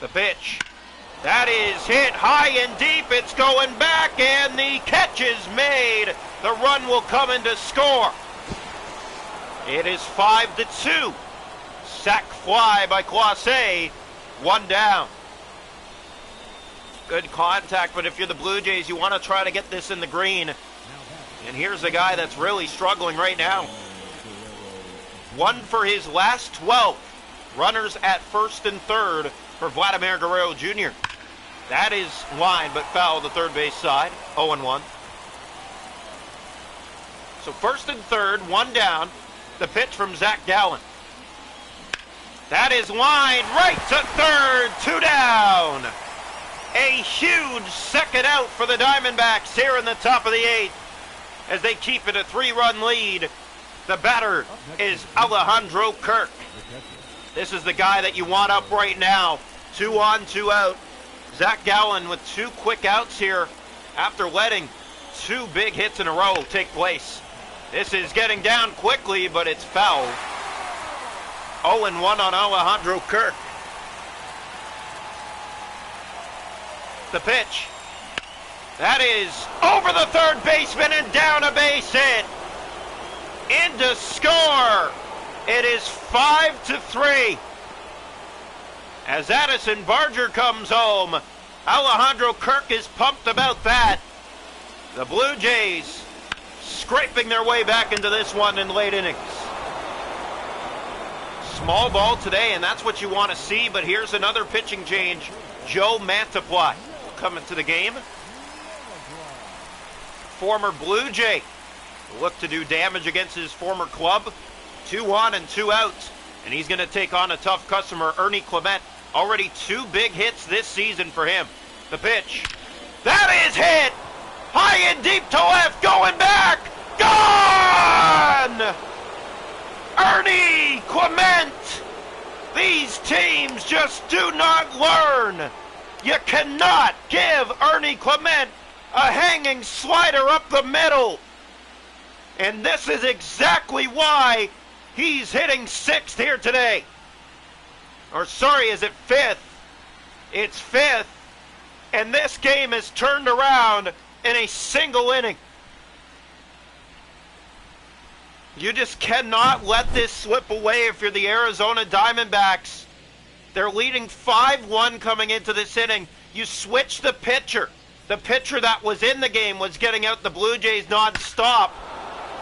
The pitch. That is hit high and deep. It's going back, and the catch is made. The run will come in to score. It is 5-2. Sac fly by Clase. 1 down. Good contact, but if you're the Blue Jays, you want to try to get this in the green. And here's a guy that's really struggling right now. 1 for his last 12. Runners at first and third for Vladimir Guerrero Jr. That is line, but foul the third base side. 0-1. So first and third, 1 down. The pitch from Zach Gowen. That is line right to third, 2 down. A huge second out for the Diamondbacks here in the top of the 8th as they keep it a 3-run lead. The batter is Alejandro Kirk. This is the guy that you want up right now. 2 on, 2 out. Zach Gallen with 2 quick outs here after letting 2 big hits in a row take place. This is getting down quickly, but it's foul. 0-1 on Alejandro Kirk. The pitch. That is over the third baseman and down a base hit. In to score. It is 5-3. As Addison Barger comes home, Alejandro Kirk is pumped about that. The Blue Jays scraping their way back into this one in late innings. Small ball today, and that's what you want to see, but here's another pitching change. Joe Mantiply will come into the game. Former Blue Jay will look to do damage against his former club. 2 on and 2 out, and he's going to take on a tough customer, Ernie Clement. Already 2 big hits this season for him. The pitch. That is hit! High and deep to left, going back! Gone! Ernie Clement! These teams just do not learn. You cannot give Ernie Clement a hanging slider up the middle. And this is exactly why he's hitting 6th here today. Or sorry, is it 5th? It's 5th. And this game is turned around in a single inning. You just cannot let this slip away if you're the Arizona Diamondbacks. They're leading 5-1 coming into this inning. You switch the pitcher. The pitcher that was in the game was getting out the Blue Jays nonstop.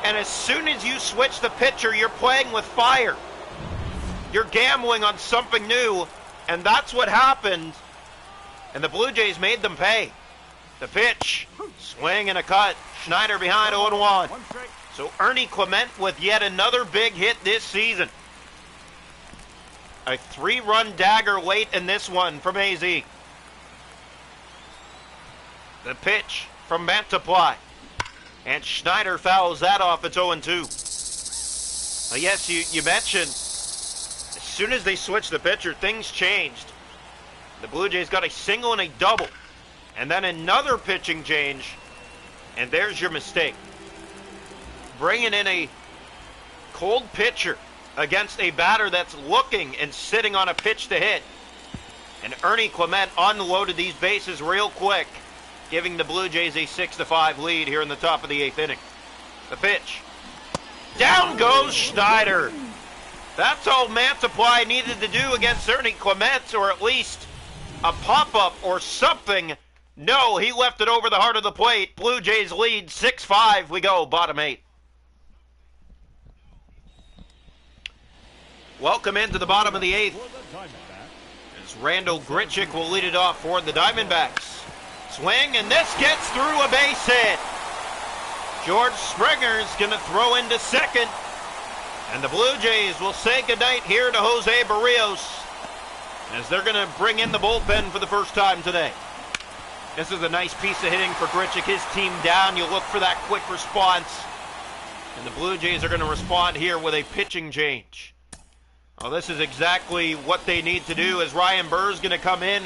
And as soon as you switch the pitcher, you're playing with fire. You're gambling on something new, and that's what happened. And the Blue Jays made them pay. The pitch, swing and a cut. Schneider behind 0-1. So Ernie Clement with yet another big hit this season. A 3-run dagger late in this one from AZ. The pitch from Mantiply. And Schneider fouls that off. It's 0-2. Yes, you mentioned, as soon as they switched the pitcher, things changed. The Blue Jays got a single and a double. And then another pitching change. And there's your mistake. Bringing in a cold pitcher against a batter that's looking and sitting on a pitch to hit. And Ernie Clement unloaded these bases real quick, giving the Blue Jays a 6-5 lead here in the top of the 8th inning. The pitch. Down goes Schneider. That's all Mantiply needed to do against Ernie Clement, or at least a pop-up or something. No, he left it over the heart of the plate. Blue Jays lead 6-5. We go, bottom 8. Welcome into the bottom of the 8th. As Randall Grichuk will lead it off for the Diamondbacks. Swing, and this gets through a base hit. George Springer's going to throw into second. And the Blue Jays will say goodnight here to Jose Barrios, as they're going to bring in the bullpen for the first time today. This is a nice piece of hitting for Grichuk. His team down. You look for that quick response. And the Blue Jays are going to respond here with a pitching change. Well, this is exactly what they need to do, as Ryan Burr's going to come in.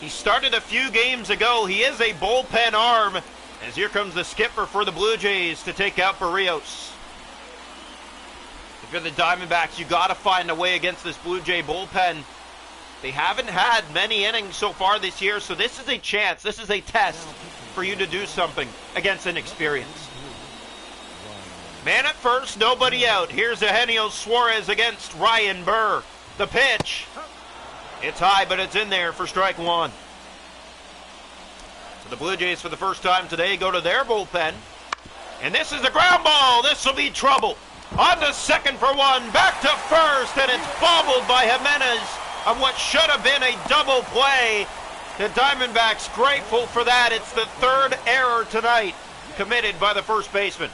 He started a few games ago. He is a bullpen arm, as here comes the skipper for the Blue Jays to take out Barrios. If you're the Diamondbacks, you got to find a way against this Blue Jay bullpen. They haven't had many innings so far this year, so this is a chance, this is a test for you to do something against inexperience. Man at first, nobody out. Here's Eugenio Suarez against Ryan Burr. The pitch. It's high, but it's in there for strike one. So the Blue Jays, for the first time today, go to their bullpen. And this is the ground ball. This will be trouble. On to second for one. Back to first, and it's bobbled by Jimenez on what should have been a double play. The Diamondbacks grateful for that. It's the third error tonight committed by the first baseman.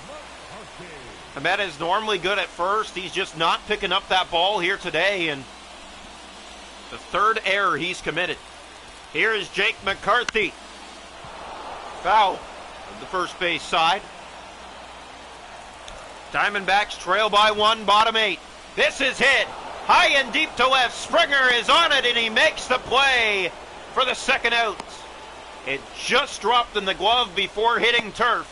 Jimenez normally good at first. He's just not picking up that ball here today, and The third error he's committed. Here is Jake McCarthy. Foul of the first base side. Diamondbacks trail by 1, bottom 8. This is hit. High and deep to left. Springer is on it, and he makes the play for the second out. It just dropped in the glove before hitting turf.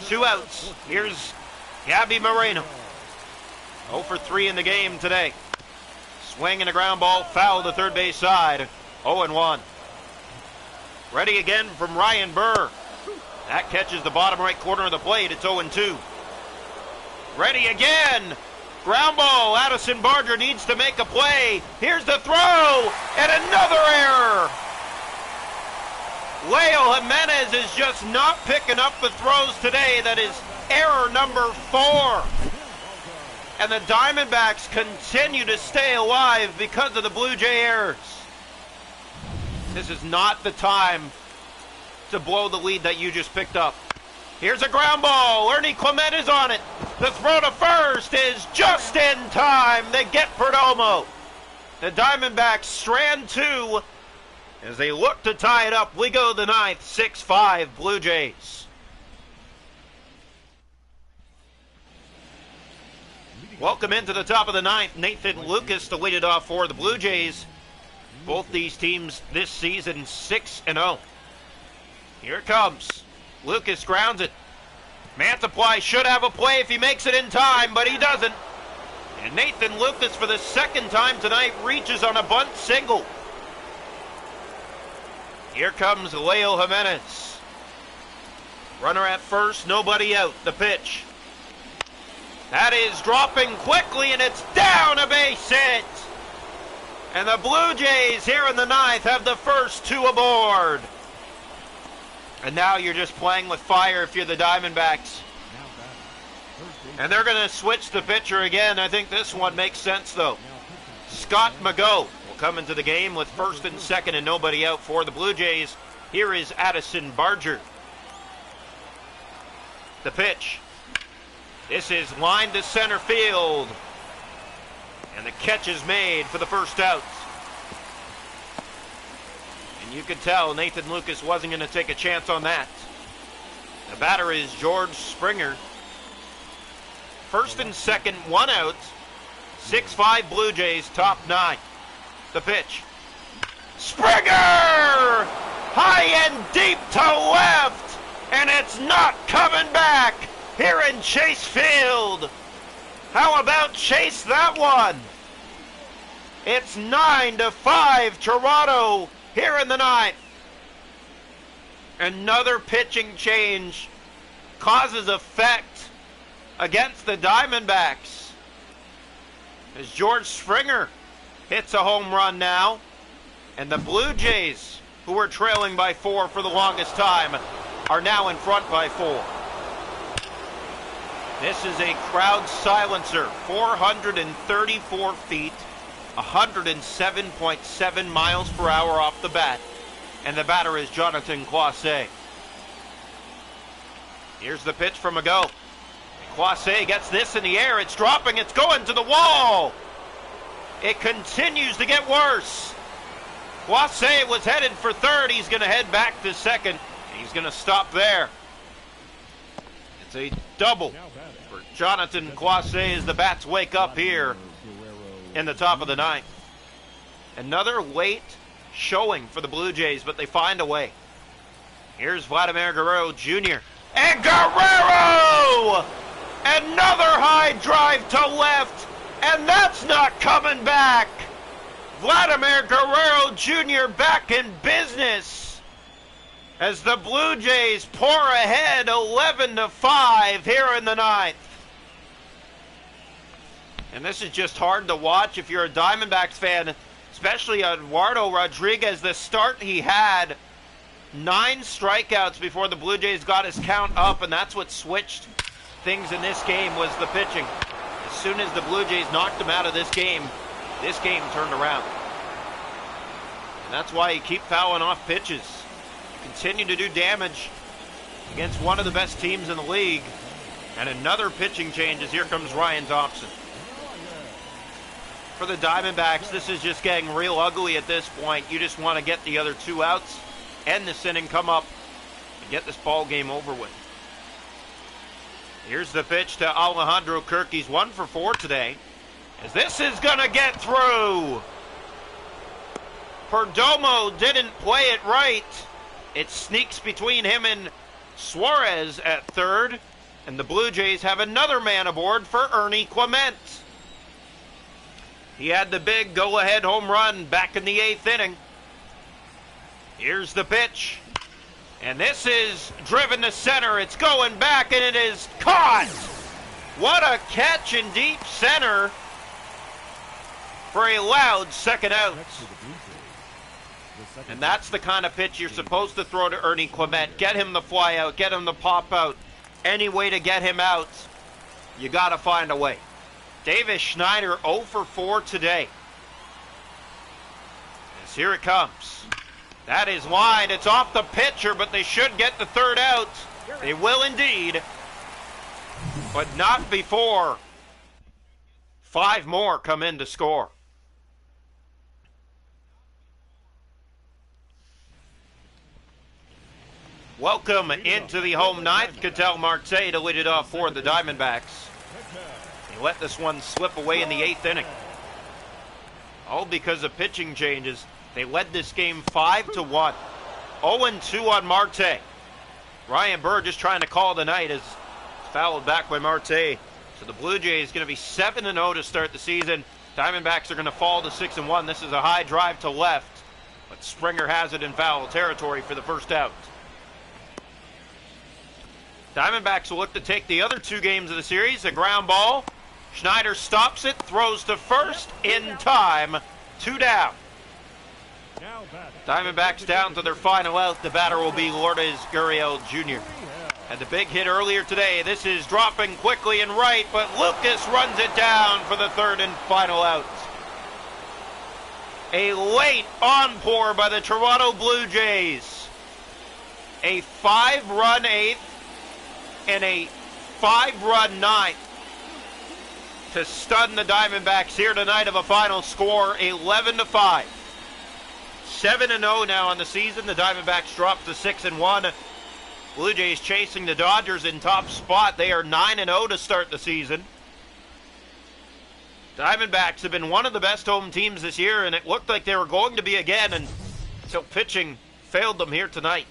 2 outs. Here's Gabby Moreno. 0 for 3 in the game today. Swing and a ground ball, foul to third base side. 0-1. Ready again from Ryan Burr. That catches the bottom right corner of the plate. It's 0-2. Ready again. Ground ball. Addison Barger needs to make a play. Here's the throw. And another error. Leo Jimenez is just not picking up the throws today. That is error number 4. And the Diamondbacks continue to stay alive because of the Blue Jay errors. This is not the time to blow the lead that you just picked up. Here's a ground ball. Ernie Clement is on it. The throw to first is just in time. They get Perdomo. The Diamondbacks strand 2 as they look to tie it up. We go to the 9th, 6-5 Blue Jays. Welcome into the top of the 9th. Nathan Lucas to lead it off for the Blue Jays. Both these teams this season 6-0. Here it comes. Lucas grounds it. Mantiply should have a play if he makes it in time, but he doesn't. And Nathan Lucas, for the second time tonight, reaches on a bunt single. Here comes Leo Jimenez. Runner at first, nobody out. The pitch. That is dropping quickly, and it's down, a base hit. And the Blue Jays here in the 9th have the first 2 aboard. And now you're just playing with fire if you're the Diamondbacks. And they're going to switch the pitcher again. I think this one makes sense, though. Scott Mago will come into the game with first and second and nobody out for the Blue Jays. Here is Addison Barger. The pitch. This is line to center field. And the catch is made for the first out. And you could tell Nathan Lucas wasn't going to take a chance on that. The batter is George Springer. First and second, 1 out. 6-5 Blue Jays, top 9. The pitch. Springer! High and deep to left. And it's not coming back here in Chase Field. How about Chase that one? It's 9-5 Toronto here in the 9th. Another pitching change causes effect against the Diamondbacks as George Springer hits a home run now. And the Blue Jays, who were trailing by 4 for the longest time, are now in front by 4. This is a crowd silencer, 434 feet, 107.7 miles per hour off the bat. And the batter is Jonathan Clase. Here's the pitch from Mago. Clase gets this in the air. It's dropping. It's going to the wall. It continues to get worse. Clase was headed for third. He's going to head back to second. He's going to stop there. It's a double for Jonathan Clase as the bats wake up here in the top of the 9th. Another late showing for the Blue Jays, but they find a way. Here's Vladimir Guerrero Jr. And Guerrero! Another high drive to left, and that's not coming back. Vladimir Guerrero Jr. back in business as the Blue Jays pour ahead 11-5 here in the 9th. And this is just hard to watch if you're a Diamondbacks fan, especially Eduardo Rodriguez. The start he had, 9 strikeouts before the Blue Jays got his count up, and that's what switched things in this game, was the pitching. As soon as the Blue Jays knocked him out of this game turned around. And that's why you keep fouling off pitches. Continue to do damage against one of the best teams in the league. And another pitching change as here comes Ryan Thompson. for the Diamondbacks, this is just getting real ugly at this point. You just want to get the other 2 outs, end this inning, come up, and get this ball game over with. Here's the pitch to Alejandro Kirk. He's 1 for 4 today. As this is going to get through. Perdomo didn't play it right. It sneaks between him and Suarez at third. And the Blue Jays have another man aboard for Ernie Clement. He had the big go-ahead home run back in the 8th inning. Here's the pitch. And this is driven to center. It's going back, and it is caught. What a catch in deep center for a loud second out. And that's the kind of pitch you're supposed to throw to Ernie Clement. Get him the fly out, get him the pop out. Any way to get him out, you got to find a way. Davis Schneider 0 for 4 today. As here it comes. That is line. It's off the pitcher, but they should get the third out. They will indeed. But not before 5 more come in to score. Welcome into the home ninth. Ketel Marte to lead it off for the Diamondbacks. They let this one slip away in the 8th inning. All because of pitching changes. They led this game 5-1. 0-2 on Marte. Ryan Burr just trying to call the night as fouled back by Marte. So the Blue Jays going to be 7-0 to start the season. Diamondbacks are going to fall to 6-1. This is a high drive to left, but Springer has it in foul territory for the first out. Diamondbacks will look to take the other 2 games of the series. A ground ball. Schneider stops it, throws to first in time. 2 down. Diamondbacks down to their final out. The batter will be Lourdes Gurriel Jr. Had the big hit earlier today. This is dropping quickly and right, but Lucas runs it down for the 3rd and final out. A late encore by the Toronto Blue Jays. A 5-run 8th and a 5-run 9th to stun the Diamondbacks here tonight of a final score 11-5. 7-0 now on the season. The Diamondbacks drop to 6-1. Blue Jays chasing the Dodgers in top spot. They are 9-0 to start the season. Diamondbacks have been one of the best home teams this year, and it looked like they were going to be again until pitching failed them here tonight.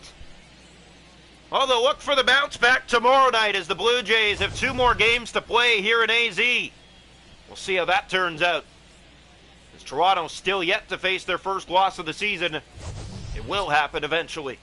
Although look for the bounce back tomorrow night as the Blue Jays have 2 more games to play here in AZ. We'll see how that turns out. As Toronto still yet to face their first loss of the season, it will happen eventually.